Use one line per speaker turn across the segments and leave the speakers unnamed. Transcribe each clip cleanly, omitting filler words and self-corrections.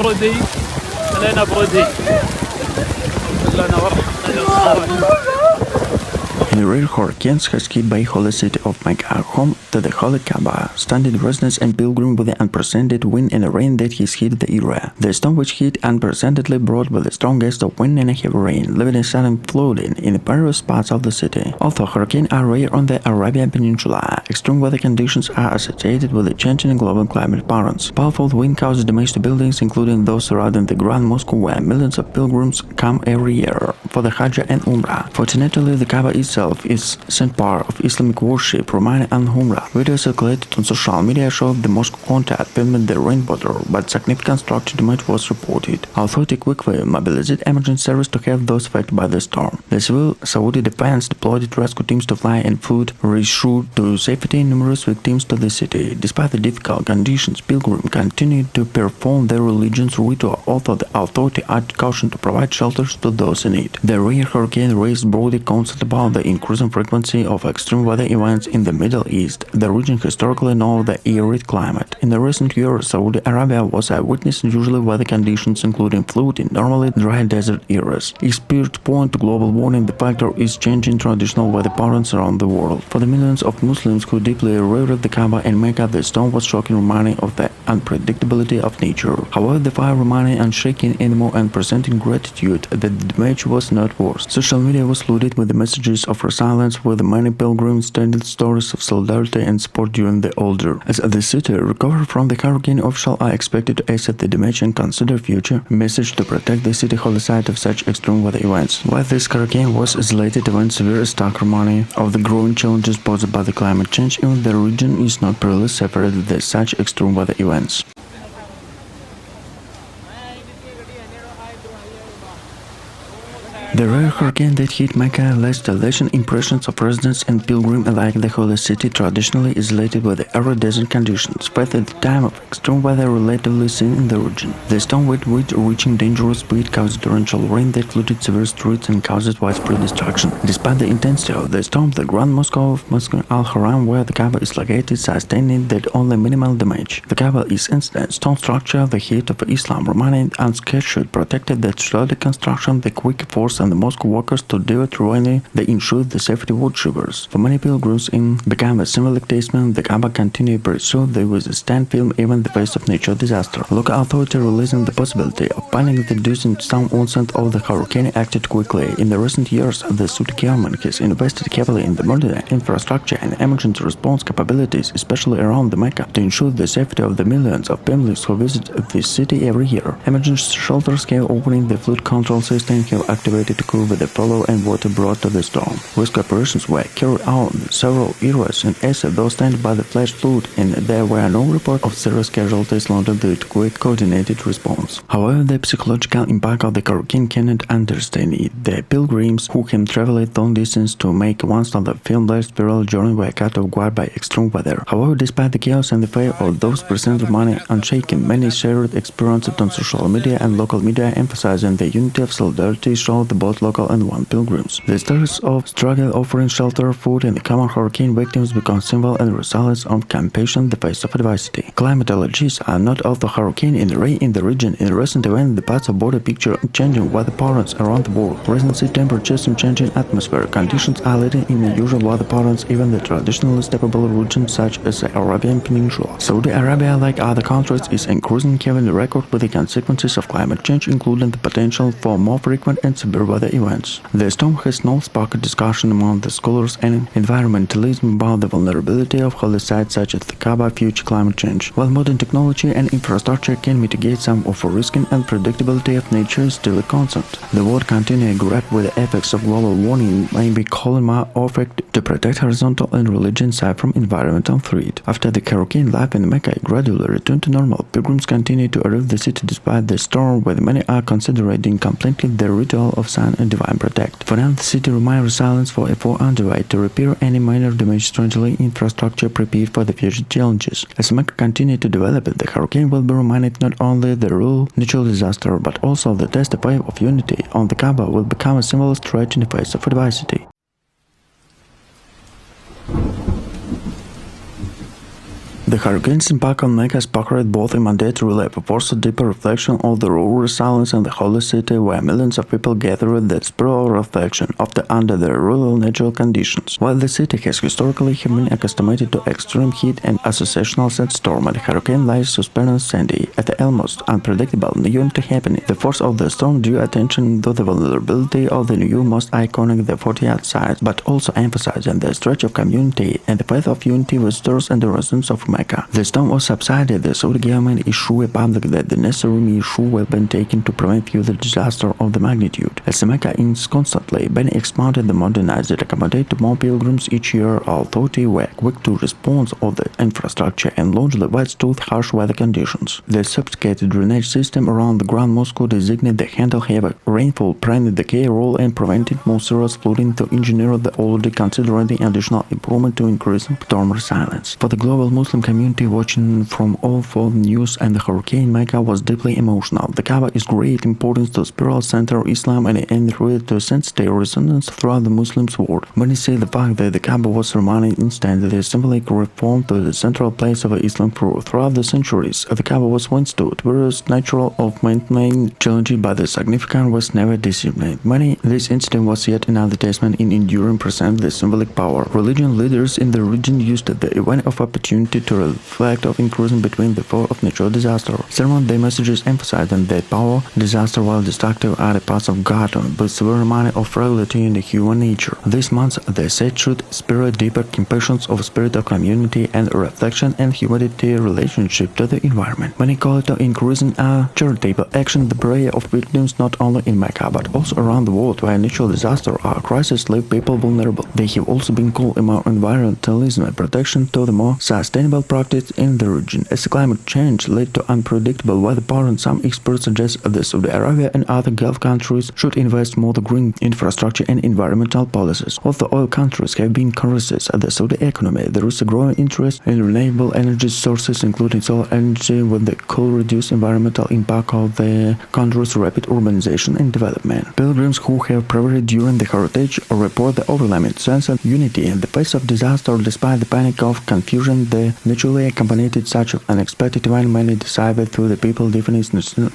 برودي علينا برودي لنا ورحمة.
A rare hurricanes has hit by holy city of Mecca, home to the holy Kaaba, stunned residents and pilgrims with the unprecedented wind and rain that has hit the area. The storm which hit unprecedentedly brought with the strongest of wind and heavy rain, leaving a sudden flooding in various parts of the city. Although hurricanes are rare on the Arabian Peninsula, extreme weather conditions are associated with the changing global climate patterns. Powerful wind causes damage to buildings, including those surrounding the Grand Mosque, where millions of pilgrims come every year for the Hajj and Umrah. Fortunately, the Kaaba itself is center of Islamic worship, remaining and Umrah. Videos circulated on social media showed the mosque contact filming the rainwater, but significant structure damage was reported. Authorities quickly mobilized emergency service to help those affected by the storm. The civil Saudi defense deployed rescue teams to fly and food reassured to safety numerous victims to the city. Despite the difficult conditions, pilgrims continued to perform their religion's ritual, although the authority urged caution to provide shelters to those in need. The rare hurricane raised broad concerns about the increasing frequency of extreme weather events in the Middle East. The region historically known the arid climate. In the recent years, Saudi Arabia was a witness unusual weather conditions, including flood in normally dry desert areas. Experts point to global warming. The factor is changing traditional weather patterns around the world. For the millions of Muslims who deeply revered the Kaaba and Mecca, the storm was shocking reminder of the unpredictability of nature. However, the fire remaining unshaken anymore and presenting gratitude that the damage was not worse. Social media was loaded with the messages of resilience, with many pilgrims telling stories of solidarity and support during the ordeal. As the city recovered from the hurricane, officials are expected to assess the damage and consider future measures to protect the city holy site of such extreme weather events. While this hurricane was isolated event, severe stark reminder of the growing challenges posed by the climate change, even the region is not purely separated from such extreme weather events. The rare hurricane that hit Mecca left lasting impressions of residents and pilgrims alike. The holy city, traditionally isolated with the arid desert conditions, faced at the time of extreme weather relatively seen in the region. The storm with wind reaching dangerous speed caused torrential rain that flooded several streets and caused widespread destruction. Despite the intensity of the storm, the Grand Mosque of Mosque al-Haram, where the Kaaba is located, sustained that only minimal damage. The Kaaba is ancient stone structure, the heart of Islam, remaining unscathed, protected the sturdy construction, the quick force and the mosque workers to do it ruining they ensured the safety of worshippers. For many pilgrims in became a symbolic testament. The Kaaba continued to pursue they withstand film even in the face of natural disaster. Local authorities releasing the possibility of planning the dusting some onset of the hurricane acted quickly. In the recent years, the Saudi government has invested heavily in the modern infrastructure and emergency response capabilities, especially around the Mecca, to ensure the safety of the millions of families who visit this city every year. Emergency shelters have opening, the flood control system have activated to cover the flow and water brought to the storm. Rescue operations were carried out in several areas and as those stand by the flash flood, and there were no reports of serious casualties due to quick coordinated response. However, the psychological impact of the hurricane cannot understand it. The pilgrims who have traveled long distance to make once of the film-like spiral journey were caught off guard by extreme weather. However, despite the chaos and the fear of those present remaining unshaken, many shared experiences on social media and local media, emphasizing the unity of solidarity showed both local and one pilgrims. The stories of struggle, offering shelter, food, and the common hurricane victims become symbol and resilience of compassion in the face of adversity. Climatologists are not of the hurricane in the region. In recent events, the parts of border picture changing weather patterns around the world. Recent sea temperatures and changing atmosphere conditions are leading in unusual weather patterns even the traditionally stable regions such as the Arabian Peninsula. Saudi Arabia, like other countries, is increasingly having a record with the consequences of climate change, including the potential for more frequent and severe weather events. The storm has now sparked discussion among the scholars and environmentalism about the vulnerability of holy sites such as the Kaaba future climate change. While modern technology and infrastructure can mitigate some of the risk and unpredictability of nature is still a constant. The world continues to grapple with the effects of global warming, may be calling more effect to protect horizontal and religion side from environmental threat. After the hurricane, life in Mecca gradually returned to normal. Pilgrims continue to arrive the city despite the storm, where many are considering completely the ritual of sun and divine protect. For now, the city remains resilient for effort underway to repair any minor damage. Strangely, infrastructure prepared for the future challenges. As Mecca continues to develop, the hurricane will be reminded not only the real natural disaster, but also the test of unity on the Kaaba will become a symbol of strength in the face of adversity. The hurricane's impact on Mecca sparked both a mandatory life, forced a deeper reflection of the raw resilience in the holy city, where millions of people gathered that spiritual reflection under the rural natural conditions. While the city has historically been accustomed to extreme heat and associational sandstorm, the hurricane lies suspended Sunday at the almost unpredictable new happening. The force of the storm drew attention to the vulnerability of the new most iconic the 40th site, but also emphasizing the stretch of community and the path of unity visitors and the residents of Mecca. The storm was subsided. The Saudi government issued a public that the necessary measures will be taken to prevent further disaster of the magnitude. As Mecca is constantly being expanded and modernized to accommodate more pilgrims each year, authorities were quick to respond to the infrastructure and largely withstood harsh weather conditions. The sophisticated drainage system around the Grand Mosque designed to handle heavy rainfall played the key role in preventing more serious flooding to engineer the already considering additional improvement to increase storm resilience. For the global Muslim community watching from all foreign news and the hurricane, Mecca was deeply emotional. The Kaaba is great importance to spiritual center of Islam and entered to sensitive resonance throughout the Muslims world. Many say the fact that the Kaaba was remaining instantly symbolic reform to the central place of Islam throughout the centuries. The Kaaba was withstood various natural of maintaining challenged by the significant was never disciplined. This incident was yet another testament in enduring present the symbolic power. Religion leaders in the region used the event of opportunity to reflect of increasing between the four of natural disaster. Sermon their messages emphasizing that power, disaster while destructive are the parts of God, but severe reminder of fragility in the human nature. This month they said should spirit deeper compassion of spirit of community and reflection and humanity relationship to the environment. Many call it increasing a charitable action, the prayer of victims not only in Mecca but also around the world where natural disaster or crisis leave people vulnerable. They have also been called among environmentalism and protection to the more sustainable practice in the region. As climate change led to unpredictable weather patterns, some experts suggest that Saudi Arabia and other Gulf countries should invest more in green infrastructure and environmental policies. Although oil countries have been crises at the Saudi economy, there is a growing interest in renewable energy sources, including solar energy, with the could reduce environmental impact of the country's rapid urbanization and development. Pilgrims who have traveled during the heritage report the overwhelming sense of unity in the face of disaster. Despite the panic of confusion, the naturally accompanied such unexpected event many decided through the people different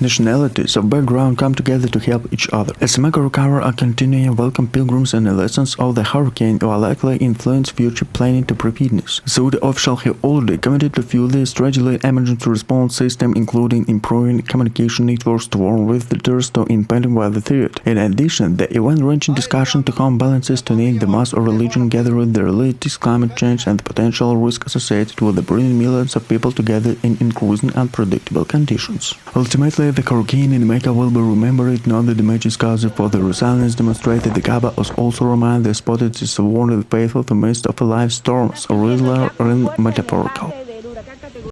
nationalities of background come together to help each other. As Mecca recover a continuing welcome pilgrims and the lessons of the hurricane will likely influence future planning to preparedness. Saudi officials have already committed to fuel the strategic emergency response system, including improving communication networks to warn visitors to impending weather threat. In addition, the event-ranging discussion to come balances to name the mass of religion gathering the related climate change and the potential risk associated with the bringing millions of people together in increasing unpredictable conditions. Ultimately, the hurricane in Mecca will be remembered not the damages caused for the resilience demonstrated. The Kaaba was also reminded the spotted is warned the faithful the midst of a life storms, regular and metaphorical.